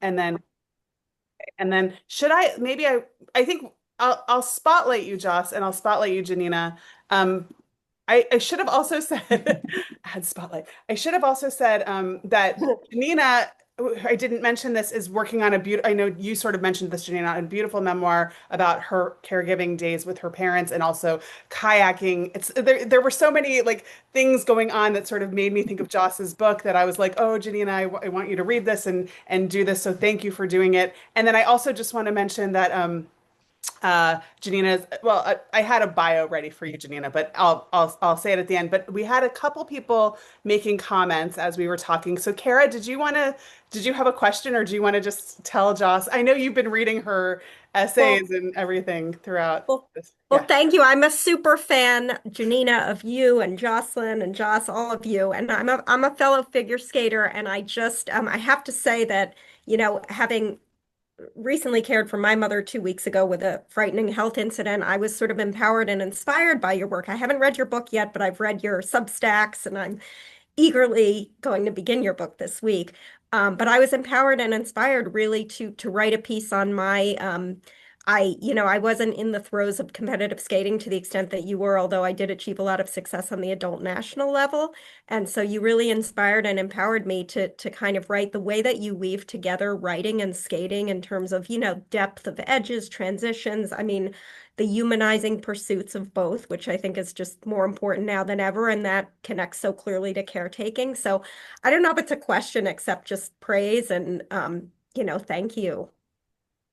And then should I maybe I think I'll spotlight you, Joss, and I'll spotlight you, Janina. Um, I should have also said I had spotlight. I should have also said that Janina, I didn't mention this, is working on a beautiful, I know you sort of mentioned this, Janina, a beautiful memoir about her caregiving days with her parents and also kayaking. It's there were so many like things going on that sort of made me think of Joss's book that I was like, oh, Janina, I want you to read this and do this. So thank you for doing it. And then I also just want to mention that Janina's, well, I had a bio ready for you, Janina, but I'll say it at the end. But we had a couple people making comments as we were talking. So Kara, did you have a question or do you want to just tell Joss? I know you've been reading her Well, essays and everything throughout well, this. well, Yeah. thank you. I'm a super fan, Janina, of you and Jocelyn and Joss, all of you. And I'm a fellow figure skater, and I have to say that, having recently cared for my mother 2 weeks ago with a frightening health incident, I was sort of empowered and inspired by your work. I haven't read your book yet, but I've read your Substacks, and I'm eagerly going to begin your book this week. But I was empowered and inspired really to write a piece on my I wasn't in the throes of competitive skating to the extent that you were, although I did achieve a lot of success on the adult national level. And so you really inspired and empowered me to kind of write the way that you weave together writing and skating in terms of, depth of edges, transitions. I mean, the humanizing pursuits of both, which I think is just more important now than ever, and that connects so clearly to caretaking. So I don't know if it's a question except just praise and thank you.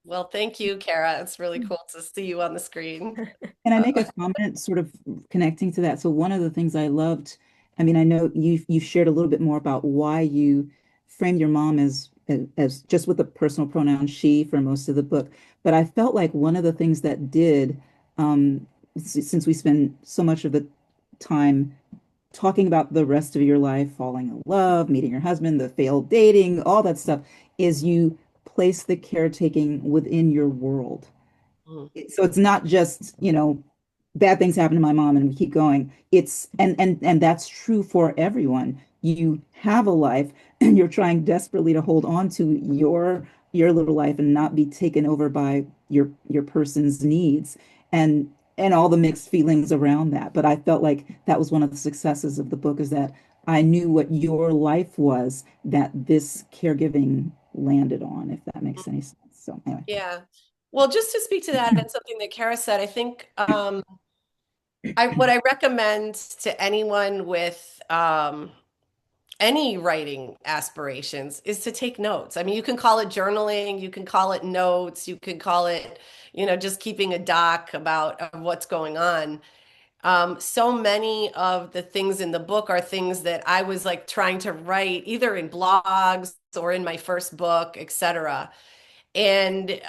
Well, thank you, Kara. It's really cool to see you on the screen. Can I Uh, make a comment sort of connecting to that? So one of the things I loved, I mean, I know you shared a little bit more about why you framed your mom as just with the personal pronoun she for most of the book. But I felt like one of the things that did, since we spend so much of the time talking about the rest of your life, falling in love, meeting your husband, the failed dating, all that stuff, is you place the caretaking within your world. mm, So it's not just, bad things happen to my mom and we keep going. It's and that's true for everyone. You have a life and you're trying desperately to hold on to your little life and not be taken over by your person's needs and all the mixed feelings around that. But I felt like that was one of the successes of the book is that I knew what your life was that this caregiving landed on, if that makes any sense. So anyway. yeah. Well, just to speak to that and something that Kara said, I think what I recommend to anyone with any writing aspirations is to take notes. I mean, you can call it journaling, you can call it notes, you can call it, just keeping a doc about what's going on. So many of the things in the book are things that I was like trying to write either in blogs or in my first book, etc. And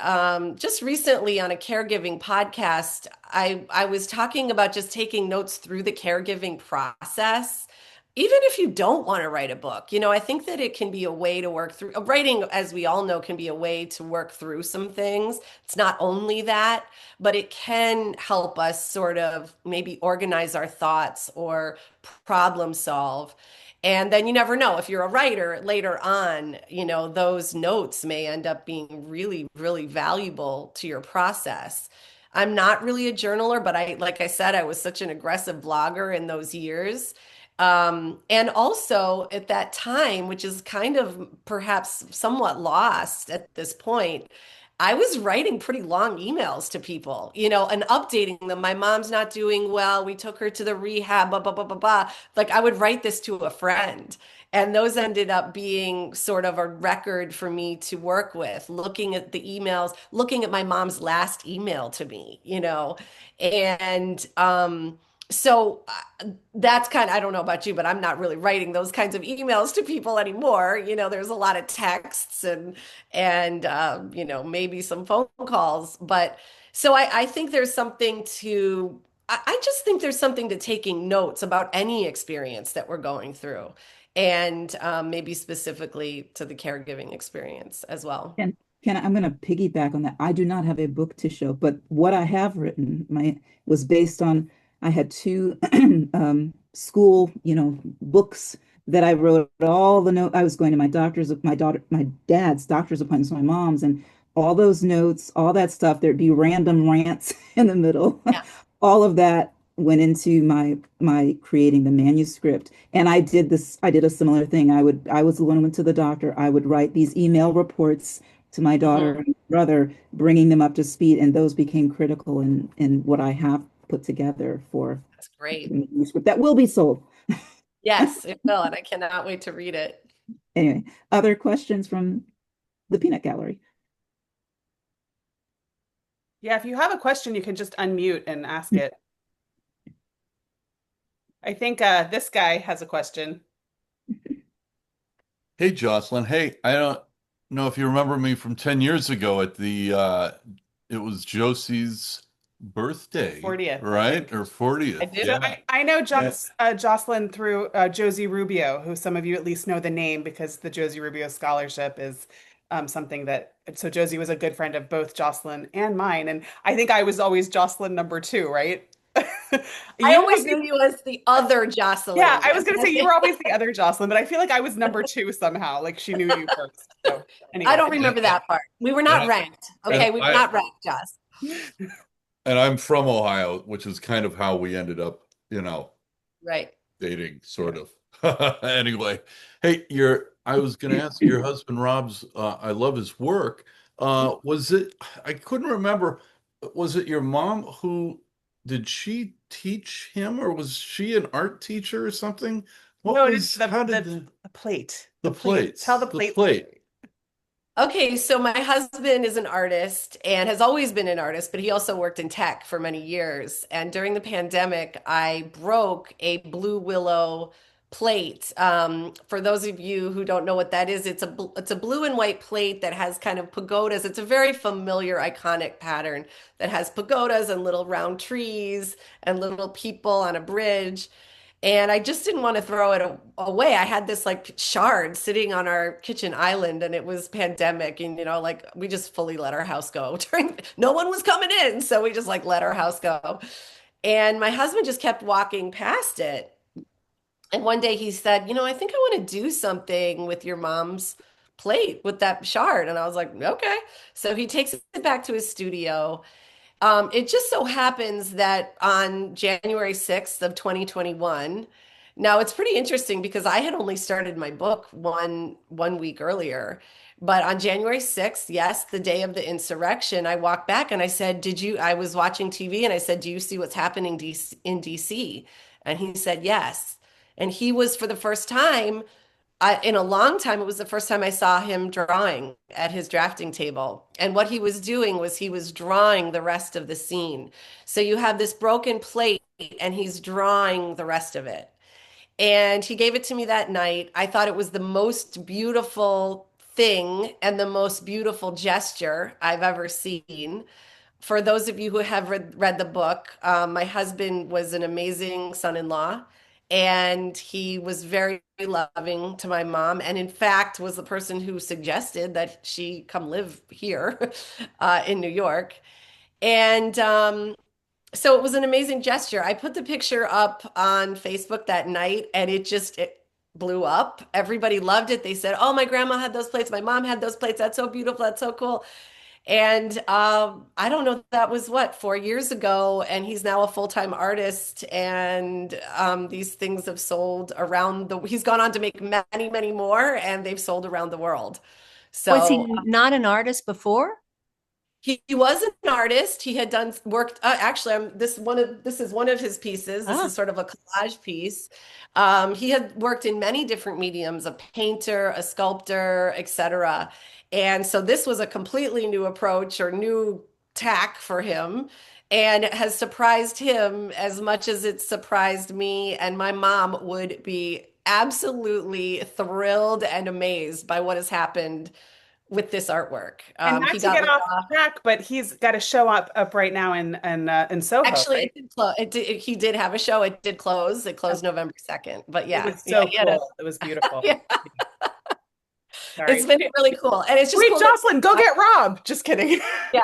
just recently on a caregiving podcast, I was talking about just taking notes through the caregiving process. Even if you don't want to write a book, I think that it can be a way to work through writing, as we all know, can be a way to work through some things. It's not only that, but it can help us sort of maybe organize our thoughts or problem solve. And then you never know if you're a writer later on, those notes may end up being really, really valuable to your process. I'm not really a journaler, but like I said, I was such an aggressive blogger in those years. And also at that time, which is kind of perhaps somewhat lost at this point, I was writing pretty long emails to people, and updating them. My mom's not doing well. We took her to the rehab, blah, blah, blah, blah, blah. Like I would write this to a friend. And those ended up being sort of a record for me to work with, looking at the emails, looking at my mom's last email to me, and so that's kind of, I don't know about you, but I'm not really writing those kinds of emails to people anymore. There's a lot of texts and maybe some phone calls. But so I think there's something to, I just think there's something to taking notes about any experience that we're going through. And maybe specifically to the caregiving experience as well. And I'm going to piggyback on that. I do not have a book to show, but what I have written my was based on I had two school, books that I wrote all the notes. I was going to my dad's doctor's appointments, my mom's, and all those notes, all that stuff. There'd be random rants in the middle. Yeah. All of that went into my creating the manuscript. And I did a similar thing. I was the one who went to the doctor. I would write these email reports to my daughter Mhm. and brother, bringing them up to speed, and those became critical in what I have put together for That's great. the manuscript that will be sold. Yes, it will, and I cannot wait to read it. Anyway, other questions from the peanut gallery? Yeah, if you have a question, you can just unmute and ask it. I think this guy has a question. Hey, Jocelyn. Hey, I don't know if you remember me from 10 years ago at it was Josie's birthday, 40th, I right? think. Or 40th. I do. So Yeah. I know Yeah. Jocelyn through Josie Rubio, who some of you at least know the name because the Josie Rubio Scholarship is something that, so Josie was a good friend of both Jocelyn and mine. And I think I was always Jocelyn number two, right? I You always might be, knew you as the other yeah, Jocelyn. I was going to say you were always the other Jocelyn, but I feel like I was number two somehow, like she knew you first. So I anyway, don't remember that part. We were not And, ranked. and Okay, we were I not ranked, Joss. and I'm from Ohio, which is kind of how we ended up, Right. dating, sort of. Anyway, hey, I was going to ask your husband Rob's, I love his work. I couldn't remember, was it your mom did she teach him, or was she an art teacher or something? no, it's How did the plate, the the plate. Tell the the plate plate? story. Okay, so my husband is an artist and has always been an artist, but he also worked in tech for many years. And during the pandemic, I broke a blue willow plate. For those of you who don't know what that is, it's a blue and white plate that has kind of pagodas. It's a very familiar, iconic pattern that has pagodas and little round trees and little people on a bridge. And I just didn't want to throw it away. I had this like shard sitting on our kitchen island, and it was pandemic, and like we just fully let our house go during no one was coming in, so we just like let our house go. And my husband just kept walking past it. And one day he said, I think I want to do something with your mom's plate with that shard. And I was like, okay. So he takes it back to his studio. It just so happens that on January 6th of 2021, now it's pretty interesting because I had only started my book one week earlier. But on January 6th, yes, the day of the insurrection, I walked back and I said, I was watching TV and I said, do you see what's happening in DC? And he said, yes. And he was for the first time in a long time, it was the first time I saw him drawing at his drafting table. And what he was doing was he was drawing the rest of the scene. So you have this broken plate, and he's drawing the rest of it. And he gave it to me that night. I thought it was the most beautiful thing and the most beautiful gesture I've ever seen. For those of you who have read the book, my husband was an amazing son-in-law, and he was very loving to my mom, and in fact was the person who suggested that she come live here in New York. And so it was an amazing gesture. I put the picture up on Facebook that night, and it blew up. Everybody loved it. They said, "Oh, my grandma had those plates. My mom had those plates. That's so beautiful. That's so cool." And I don't know, that was what, 4 years ago, and he's now a full-time artist. And these things have sold he's gone on to make many, many more, and they've sold around the world. Was So he not an artist before? he was an artist. He had done worked. Actually, this is one of his pieces. This is Ah, sort of a collage piece. He had worked in many different mediums: a painter, a sculptor, etc. And so this was a completely new approach or new tack for him, and it has surprised him as much as it surprised me. And my mom would be absolutely thrilled and amazed by what has happened with this artwork. And not He to got get laid off off. track, but he's got a show up right now in Soho, Actually, right? it did close. He did have a show. It did close. It closed November 2nd. But It yeah, was yeah, so he had cool. It was beautiful. yeah. Sorry. It's been really cool, and it's just Wait, cool that Jocelyn, go get Rob. Just kidding. yeah.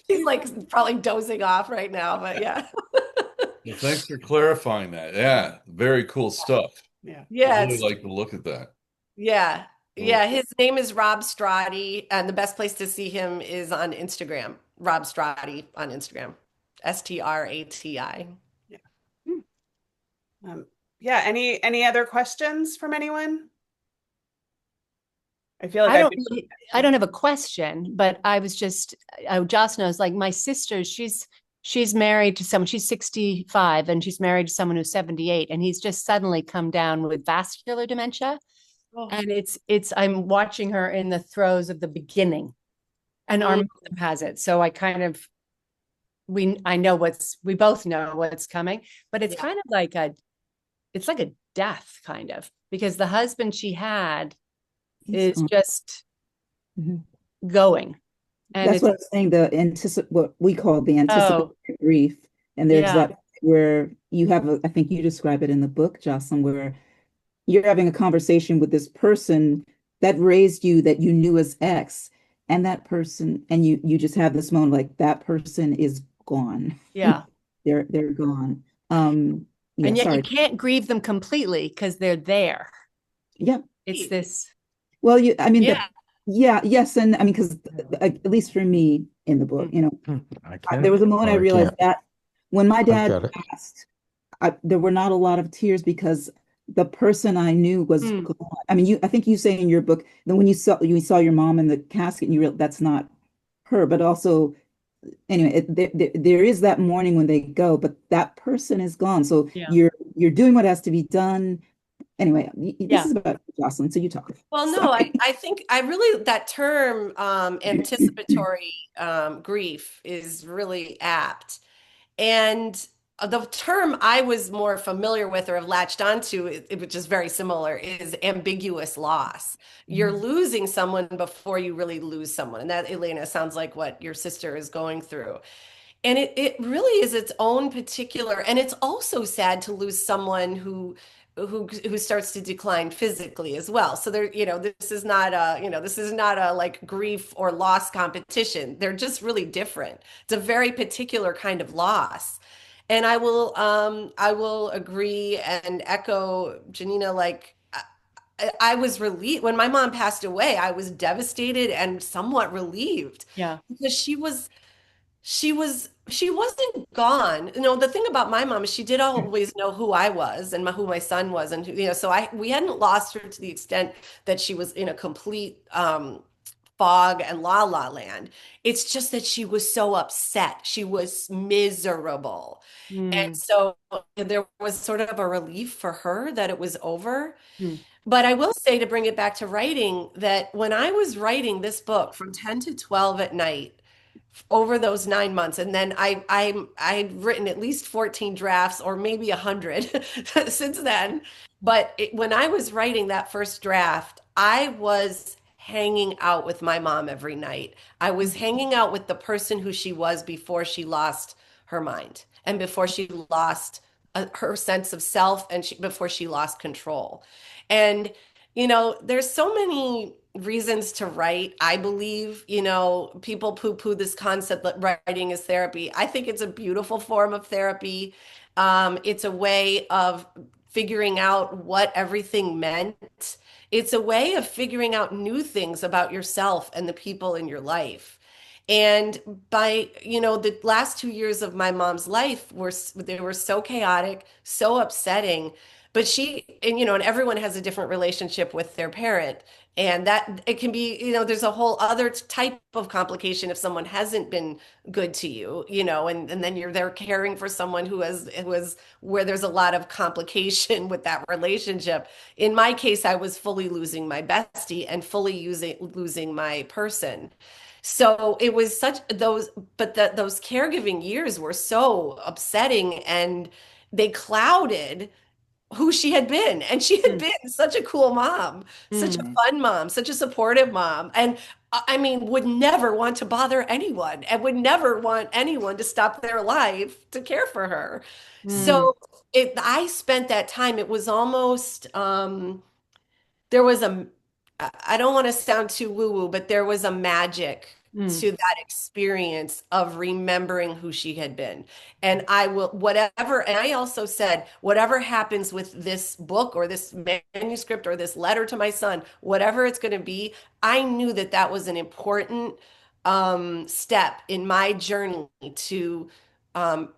He's like probably dozing off right now, but yeah. Well, thanks for clarifying that. Yeah, very cool stuff. Yeah. I'd Yeah, really it's like to look at that. yeah. Oh, Yeah, his name is Rob Strati, and the best place to see him is on Instagram. Rob Strati on Instagram. Strati. Yeah. Um, yeah. Any other questions from anyone? I feel like I I've don't been. really, I don't have a question, but I was just, Joss knows, like my sister, she's married to someone, she's 65 and she's married to someone who's 78, and he's just suddenly come down with vascular dementia. Oh, And I'm watching her in the throes of the beginning, and our Mm, mother has it. So I kind of, we both know what's coming, but it's yeah. kind of like it's like a death kind of, because the husband she had He's is gone. just Mhm. going. And That's it's, what I was saying, what we call the oh, anticipatory grief. And there's yeah, that where you have I think you describe it in the book, Jocelyn, where you're having a conversation with this person that raised you that you knew as X, and that person, and you just have this moment like that person is gone. yeah. They're gone. Yeah, And yet you sorry. can't grieve them completely because they're there. Yeah. It's this, Well, I mean Yeah. that, yeah, yes, and I mean, because at least for me in the book, mm, I there can was a moment I or I realized can't. that when my I've dad got it. passed, there were not a lot of tears because the person I knew was mm, gone. I mean, I think you say in your book that when you saw your mom in the casket, and you real that's not her, but also anyway, there is that morning when they go, but that person is gone. So yeah, you're doing what has to be done. Anyway, this yeah, is about Jocelyn, so you talk. Well, no, Sorry. I think I really that term anticipatory grief is really apt. And the term I was more familiar with or have latched onto, which is very similar, is ambiguous loss. You're losing someone before you really lose someone. And that, Elena, sounds like what your sister is going through. And it really is its own particular, and it's also sad to lose someone who starts to decline physically as well. So there, this is not a like grief or loss competition. They're just really different. It's a very particular kind of loss. And I will agree and echo Janina, like I was relieved when my mom passed away. I was devastated and somewhat relieved yeah, because she wasn't gone. You know, the thing about my mom is she did always know who I was and who my son was and who, so we hadn't lost her to the extent that she was in a complete fog and la la land. It's just that she was so upset. She was miserable. And mm, so there was sort of a relief for her that it was over. mm, But I will say, to bring it back to writing, that when I was writing this book from 10 to 12 at night, over those 9 months. And then I'd written at least 14 drafts or maybe 100 since then. But when I was writing that first draft, I was hanging out with my mom every night. I was hanging out with the person who she was before she lost her mind and before she lost her sense of self and before she lost control. And there's so many reasons to write. I believe, people poo-poo this concept that writing is therapy. I think it's a beautiful form of therapy. It's a way of figuring out what everything meant. It's a way of figuring out new things about yourself and the people in your life. And the last 2 years of my mom's life they were so chaotic, so upsetting. But and everyone has a different relationship with their parent. And that it can be, there's a whole other type of complication if someone hasn't been good to you, and then you're there caring for someone who has where there's a lot of complication with that relationship. In my case, I was fully losing my bestie and fully losing my person. So it was such those, but those caregiving years were so upsetting and they clouded who she had been. And she had mm, been such a cool mom, such a mm, mhm. fun mom, such a supportive mom. And I mean, would never want to bother anyone and would never want anyone to stop their life to care for her. mm, So I spent that time, it was almost, there was I don't want to sound too woo-woo, but there was a magic Mm. to that experience of remembering who she had been. And I will, whatever, and I also said, whatever happens with this book or this manuscript or this letter to my son, whatever it's going to be, I knew that that was an important step in my journey um,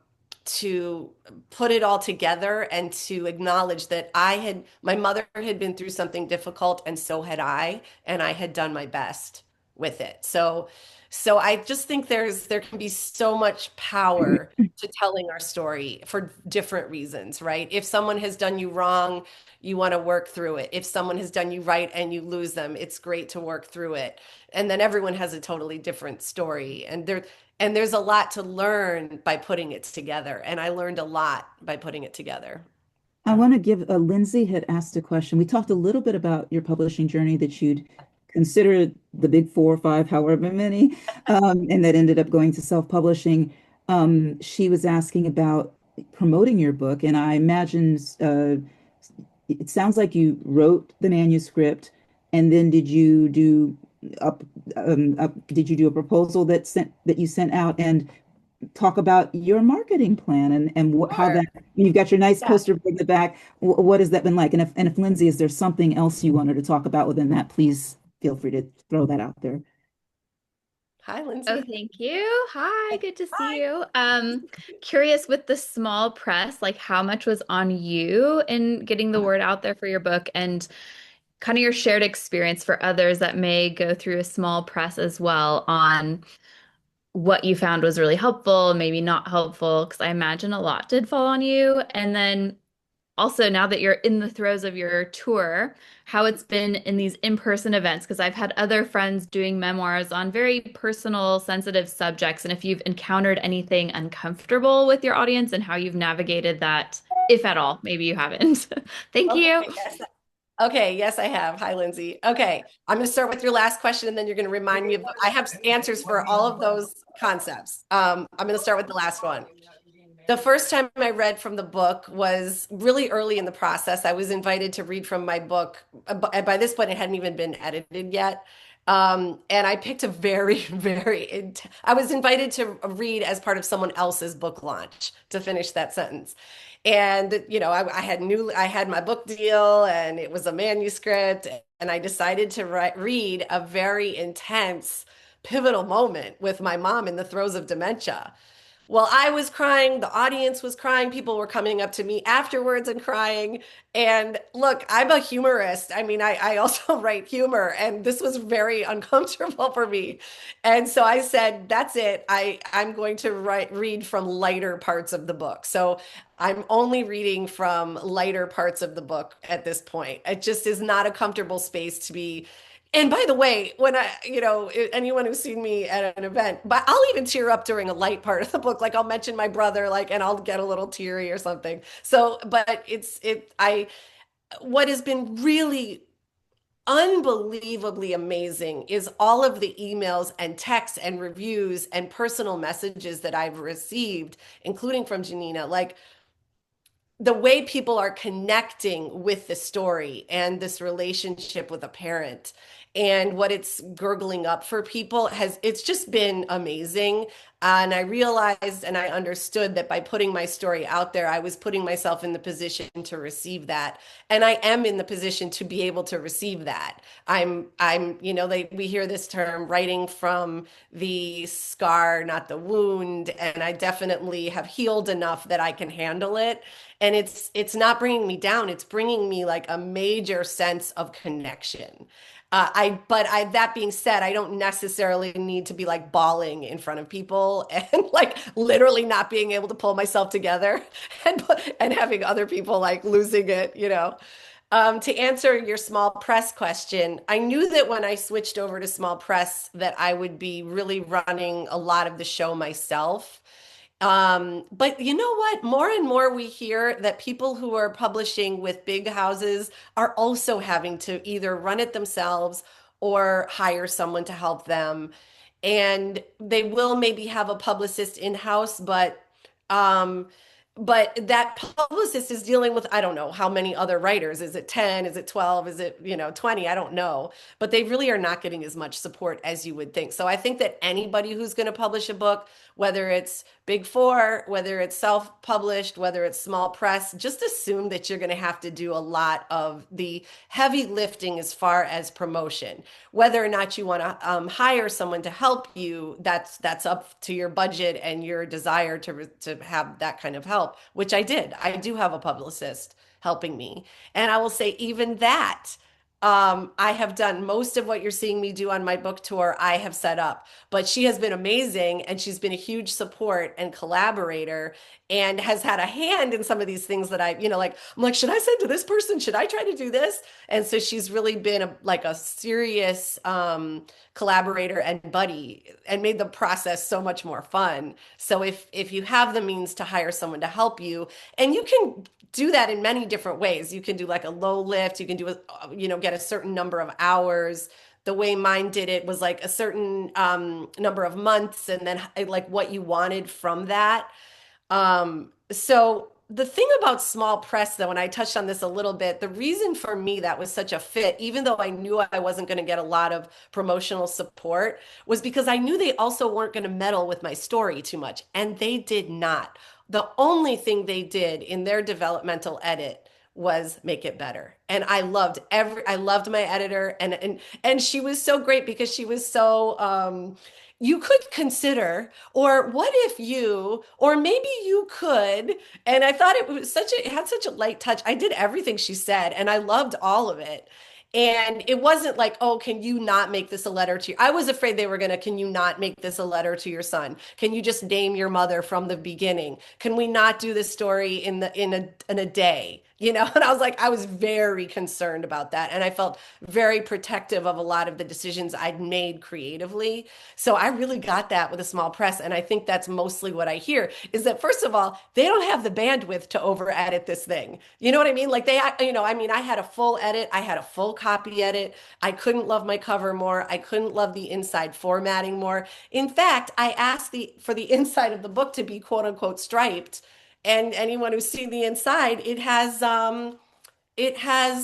to put it all together and to acknowledge that my mother had been through something difficult, and so had I, and I had done my best with it. So I just think there can be so much power to telling our story for different reasons, right? If someone has done you wrong, you want to work through it. If someone has done you right and you lose them, it's great to work through it. And then everyone has a totally different story. And there's a lot to learn by putting it together. And I learned a lot by putting it together. I want to give Lindsay had asked a question. We talked a little bit about your publishing journey that you'd consider the big four or five, however many, and that ended up going to self-publishing. She was asking about promoting your book, and I imagine it sounds like you wrote the manuscript, and then up, did you do a proposal that you sent out and talk about your marketing plan and how Sure. that you've got your nice Yeah. poster in the back. What has that been like? And if Lindsay, is there something else you wanted to talk about within that? Please feel free to throw that out there. Hi, Oh, Lindsay. thank you. Hi, good to see Hi. you. Curious with the small press, like how much was on you in getting the word out there for your book and kind of your shared experience for others that may go through a small press as well on what you found was really helpful, maybe not helpful, because I imagine a lot did fall on you. And then also now that you're in the throes of your tour, how it's been in these in-person events, because I've had other friends doing memoirs on very personal, sensitive subjects, and if you've encountered anything uncomfortable with your audience and how you've navigated that, if at all, maybe you haven't. Thank Okay, you. yes. Okay, yes, I have. Hi, Lindsay. Okay, I'm going to start with your last question, and then you're going to remind me of. I have answers for all of those concepts. I'm going to start with the last one. The first time I read from the book was really early in the process. I was invited to read from my book. By this point, it hadn't even been edited yet. And I picked a I was invited to read as part of someone else's book launch to finish that sentence. And, I had my book deal and it was a manuscript. And I decided to read a very intense, pivotal moment with my mom in the throes of dementia. Well, I was crying, the audience was crying, people were coming up to me afterwards and crying. And look, I'm a humorist. I mean, I also write humor, and this was very uncomfortable for me. And so I said, that's it. I'm going to read from lighter parts of the book. So I'm only reading from lighter parts of the book at this point. It just is not a comfortable space to be. And by the way, anyone who's seen me at an event, but I'll even tear up during a light part of the book. Like I'll mention my brother, like, and I'll get a little teary or something. So, but what has been really unbelievably amazing is all of the emails and texts and reviews and personal messages that I've received, including from Janina. Like, the way people are connecting with the story and this relationship with a parent and what it's gurgling up for people it's just been amazing. And I realized and I understood that by putting my story out there, I was putting myself in the position to receive that. And I am in the position to be able to receive that. We hear this term writing from the scar, not the wound. And I definitely have healed enough that I can handle it. And it's not bringing me down. It's bringing me like a major sense of connection. That being said, I don't necessarily need to be like bawling in front of people and like literally not being able to pull myself together and having other people like losing it. To answer your small press question, I knew that when I switched over to small press that I would be really running a lot of the show myself. But you know what? More and more we hear that people who are publishing with big houses are also having to either run it themselves or hire someone to help them. And they will maybe have a publicist in-house, but um, but that publicist is dealing with, I don't know how many other writers. Is it 10? Is it 12? Is it, 20? I don't know. But they really are not getting as much support as you would think. So I think that anybody who's going to publish a book, whether it's big four, whether it's self-published, whether it's small press, just assume that you're going to have to do a lot of the heavy lifting as far as promotion. Whether or not you want to hire someone to help you, that's up to your budget and your desire to have that kind of help, which I did. I do have a publicist helping me, and I will say even that. I have done most of what you're seeing me do on my book tour. I have set up, but she has been amazing and she's been a huge support and collaborator and has had a hand in some of these things that like, I'm like, should I send to this person? Should I try to do this? And so she's really been like a serious collaborator and buddy and made the process so much more fun. So if you have the means to hire someone to help you, and you can do that in many different ways. You can do like a low lift, you can do get a certain number of hours. The way mine did it was like a certain number of months and then like what you wanted from that. So the thing about small press, though, and I touched on this a little bit, the reason for me that was such a fit, even though I knew I wasn't going to get a lot of promotional support, was because I knew they also weren't going to meddle with my story too much. And they did not. The only thing they did in their developmental edit was make it better. And I loved my editor and she was so great because she was so you could consider, or what if you, or maybe you could. And I thought it had such a light touch. I did everything she said and I loved all of it. And it wasn't like, oh, can you not make this a letter to you? I was afraid they were gonna, can you not make this a letter to your son? Can you just name your mother from the beginning? Can we not do this story in a day? And I was like, I was very concerned about that. And I felt very protective of a lot of the decisions I'd made creatively. So I really got that with a small press. And I think that's mostly what I hear is that, first of all, they don't have the bandwidth to over edit this thing. You know what I mean? Like I had a full edit, I had a full copy edit. I couldn't love my cover more. I couldn't love the inside formatting more. In fact, I asked for the inside of the book to be quote unquote striped. And anyone who's seen the inside, it has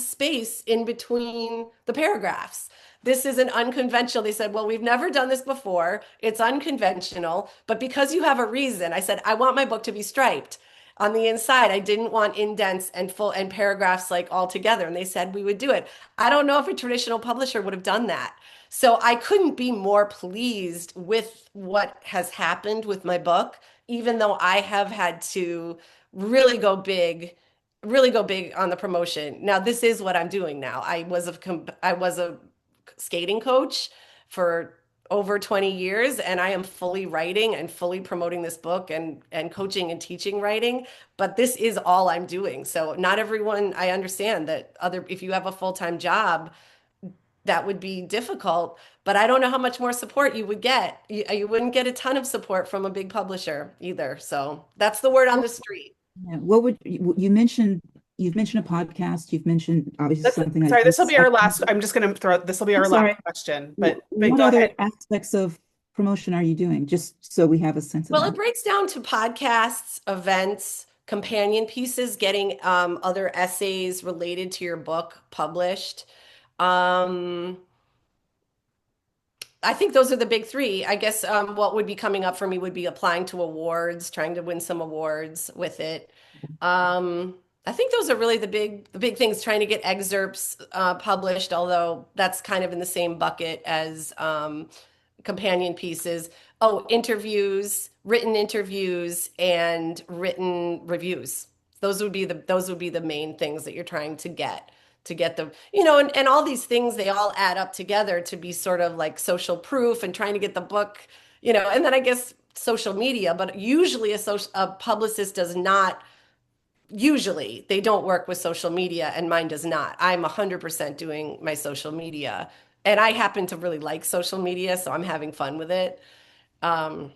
space in between the paragraphs. This is an unconventional. They said, well, we've never done this before. It's unconventional, but because you have a reason, I said, I want my book to be striped. On the inside, I didn't want indents and full and paragraphs like all together. And they said we would do it. I don't know if a traditional publisher would have done that. So I couldn't be more pleased with what has happened with my book, even though I have had to really go big really go big on the promotion. Now, this is what I'm doing now. I was a skating coach for over 20 years and I am fully writing and fully promoting this book and coaching and teaching writing, but this is all I'm doing. So not everyone, I understand that if you have a full-time job, that would be difficult, but I don't know how much more support you would get. You wouldn't get a ton of support from a big publisher either. So that's the word on the street. Yeah. What would you've mentioned a podcast, you've mentioned obviously something Sorry, this will be our I last. I'm just going to throw. This will be our sorry. last question. But What go other ahead. aspects of promotion are you doing? Just so we have a sense of Well, that. it breaks down to podcasts, events, companion pieces, getting other essays related to your book published. Um, I think those are the big three. I guess what would be coming up for me would be applying to awards, trying to win some awards with it. Um, I think those are really the big things, trying to get excerpts published, although that's kind of in the same bucket as companion pieces. Oh, written interviews and written reviews. Those would be the main things that you're trying to get the, and all these things, they all add up together to be sort of like social proof and trying to get the book, and then I guess social media, but usually a publicist does not, usually they don't work with social media and mine does not. I'm 100% doing my social media and I happen to really like social media, so I'm having fun with it. Um,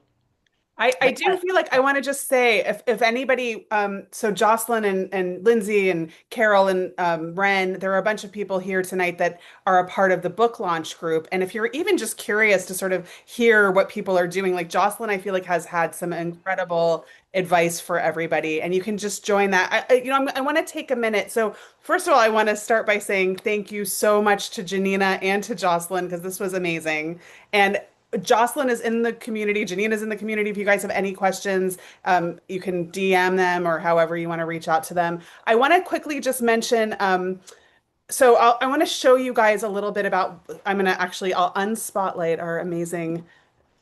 I do feel like I want to just say if anybody so Jocelyn and Lindsay and Carol and Ren, there are a bunch of people here tonight that are a part of the book launch group. And if you're even just curious to sort of hear what people are doing, like Jocelyn, I feel like has had some incredible advice for everybody, and you can just join that. I want to take a minute. So first of all, I want to start by saying thank you so much to Janina and to Jocelyn because this was amazing. And Jocelyn is in the community. Janina's in the community. If you guys have any questions, you can DM them or however you want to reach out to them. I want to quickly just mention, I want to show you guys a little bit about, I'll unspotlight our amazing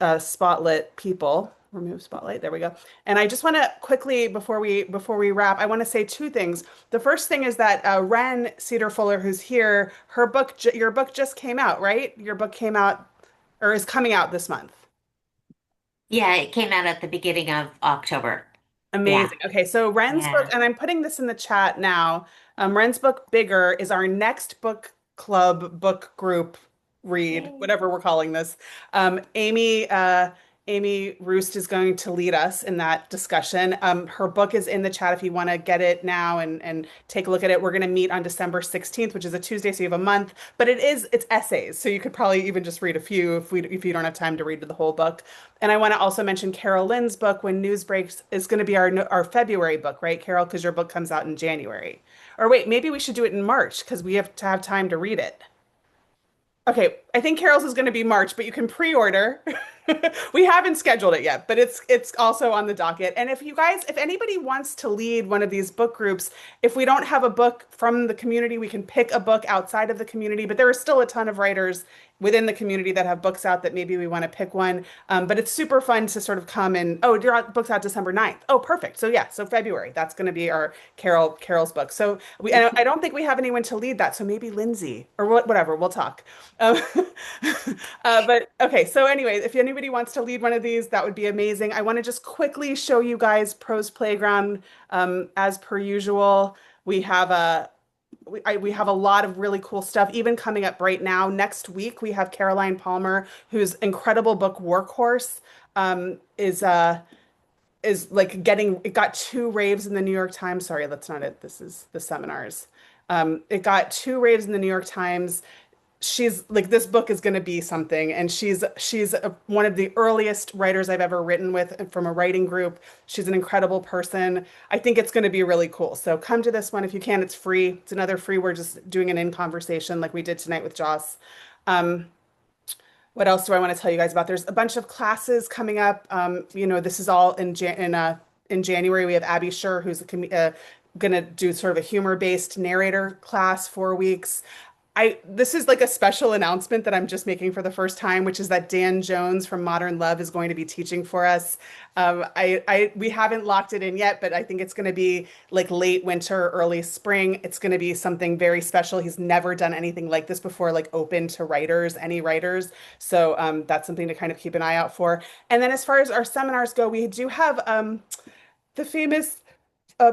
spotlit people. Remove spotlight. There we go. And I just want to quickly, before we wrap, I want to say two things. The first thing is that Ren Cedar Fuller, who's here, your book just came out, right? Your book came out or is coming out this month. Yeah, it came out at the beginning of October. Yeah, Amazing. Okay, so Ren's book, yeah. and I'm putting this in the chat now. Ren's book, Bigger, is our next book club, book group read, Yay. whatever we're calling this. Amy Roost is going to lead us in that discussion. Her book is in the chat if you want to get it now and take a look at it. We're going to meet on December 16th, which is a Tuesday, so you have a month. But it's essays, so you could probably even just read a few if you don't have time to read the whole book. And I want to also mention Carol Lynn's book, When News Breaks, is going to be our February book, right, Carol? Because your book comes out in January. Or wait, maybe we should do it in March because we have to have time to read it. Okay, I think Carol's is going to be March, but you can pre-order. We haven't scheduled it yet, but it's also on the docket. And if anybody wants to lead one of these book groups, if we don't have a book from the community, we can pick a book outside of the community. But there are still a ton of writers within the community that have books out that maybe we want to pick one. But it's super fun to sort of come and, oh, your book's out December 9th. Oh, perfect. So yeah, so February, that's going to be our Carol's book. So and I don't think we have anyone to lead that. So maybe Lindsay or whatever, we'll talk. Um, but okay, so anyway, if anybody wants to lead one of these, that would be amazing. I want to just quickly show you guys Prose Playground. As per usual, we have a lot of really cool stuff, even coming up right now. Next week, we have Caroline Palmer, whose incredible book Workhorse is like it got two raves in the New York Times. Sorry, that's not it. This is the seminars. It got two raves in the New York Times. She's like, this book is going to be something, and one of the earliest writers I've ever written with from a writing group. She's an incredible person. I think it's going to be really cool. So come to this one if you can. It's free. It's another free. We're just doing an in conversation like we did tonight with Joss. Um, what else do I want to tell you guys about? There's a bunch of classes coming up. This is all in January. We have Abby Sher, who's going to do sort of a humor-based narrator class, 4 weeks. This is like a special announcement that I'm just making for the first time, which is that Dan Jones from Modern Love is going to be teaching for us. We haven't locked it in yet, but I think it's going to be like late winter, early spring. It's going to be something very special. He's never done anything like this before, like open to writers, any writers. So that's something to kind of keep an eye out for. And then as far as our seminars go, we do have the famous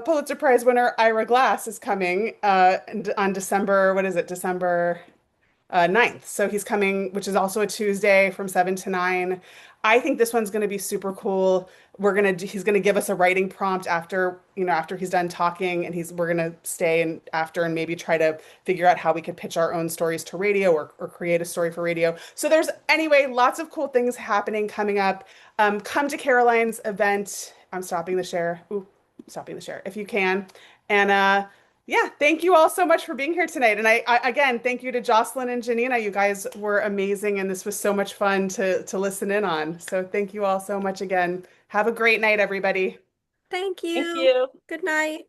Pulitzer Prize winner Ira Glass is coming on December, what is it, December 9th. So he's coming, which is also a Tuesday from 7 to 9. I think this one's going to be super cool. He's going to give us a writing prompt after he's done talking, and we're going to stay and after and maybe try to figure out how we could pitch our own stories to radio or create a story for radio. So there's anyway, lots of cool things happening coming up. Come to Caroline's event. I'm stopping the share. Ooh, stopping the share if you can. And yeah, thank you all so much for being here tonight. And I again, thank you to Jocelyn and Janina. You guys were amazing, and this was so much fun to listen in on. So thank you all so much again. Have a great night, everybody. Thank Thank you. you. Good night.